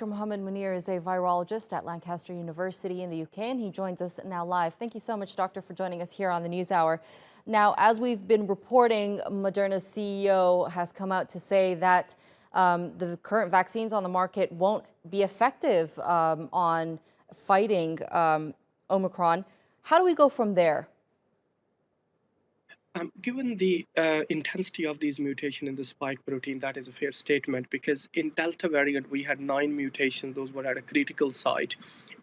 Dr. Mohammad Munir is a virologist at Lancaster University in the UK, and he joins us now live. Thank you so much, Doctor, for joining us here on the NewsHour. Now, as we've been reporting, Moderna's CEO has come out to say that the current vaccines on the market won't be effective on fighting Omicron. How do we go from there? Given the intensity of these mutations in the spike protein, that is a fair statement, because in Delta variant, we had 9 mutations. Those were at a critical site,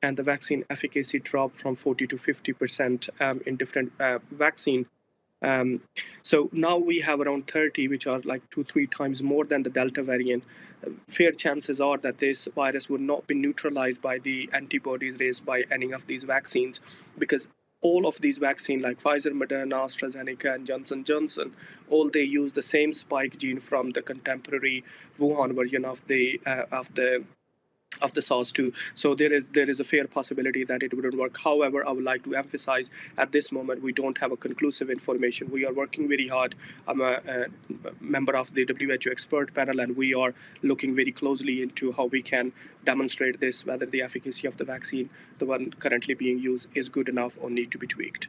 and the vaccine efficacy dropped from 40 to 50% in different vaccine. So now we have around 30, which are like 2-3 times more than the Delta variant. Fair chances are that this virus would not be neutralized by the antibodies raised by any of these vaccines, because all of these vaccines like Pfizer, Moderna, AstraZeneca, and Johnson & Johnson, all they use the same spike gene from the contemporary Wuhan version of the SARS-2. So there is a fair possibility that it wouldn't work. However, I would like to emphasize at this moment we don't have a conclusive information. We are working very hard. I'm a member of the WHO expert panel, and we are looking very closely into how we can demonstrate this, whether the efficacy of the vaccine, the one currently being used, is good enough or need to be tweaked.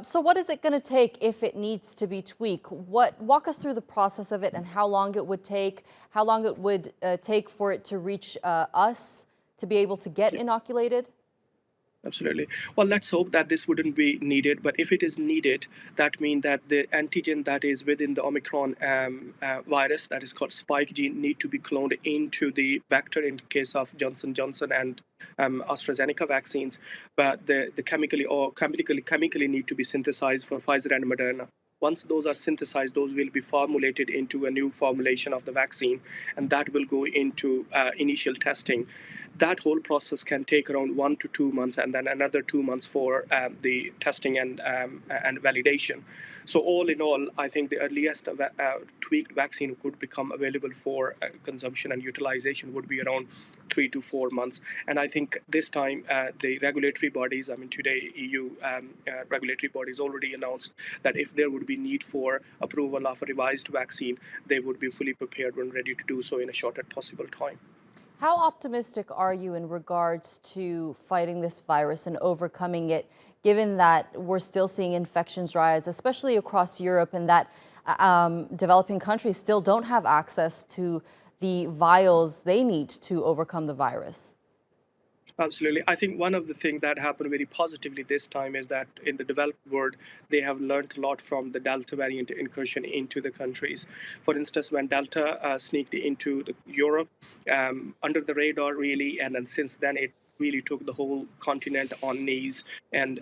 So what is it going to take if it needs to be tweaked? Walk us through the process of it and how long it would take, take for it to reach us to be able to get inoculated? Absolutely. Well, let's hope that this wouldn't be needed. But if it is needed, that means that the antigen that is within the Omicron virus, that is called spike gene, need to be cloned into the vector in case of Johnson & Johnson and AstraZeneca vaccines. But the chemically need to be synthesized for Pfizer and Moderna. Once those are synthesized, those will be formulated into a new formulation of the vaccine, and that will go into initial testing. That whole process can take around 1 to 2 months, and then another 2 months for the testing and validation. So all in all, I think the earliest tweaked vaccine could become available for consumption and utilization would be around 3 to 4 months. And I think this time the regulatory bodies, today EU regulatory bodies already announced that if there would be need for approval of a revised vaccine, they would be fully prepared when ready to do so in a shortest possible time. How optimistic are you in regards to fighting this virus and overcoming it, given that we're still seeing infections rise, especially across Europe, and that developing countries still don't have access to the vials they need to overcome the virus? Absolutely. I think one of the things that happened very positively this time is that in the developed world, they have learned a lot from the Delta variant incursion into the countries. For instance, when Delta sneaked into Europe, under the radar really, and then since then it really took the whole continent on knees, and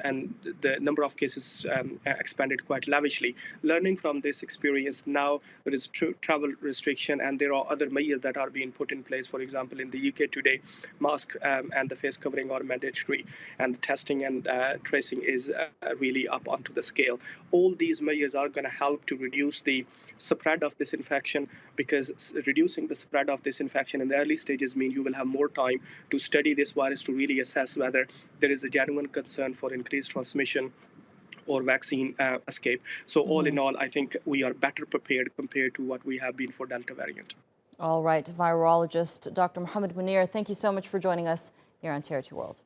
the number of cases expanded quite lavishly. Learning from this experience, now there is travel restriction, and there are other measures that are being put in place. For example, in the UK today, mask and the face covering are mandatory, and testing and tracing is really up onto the scale. All these measures are going to help to reduce the spread of this infection, because reducing the spread of this infection in the early stages means you will have more time to study this virus, to really assess whether there is a genuine concern for increased transmission or vaccine escape. So all in all, I think we are better prepared compared to what we have been for Delta variant. All right, virologist Dr. Mohammad Munir, thank you so much for joining us here on Territory World.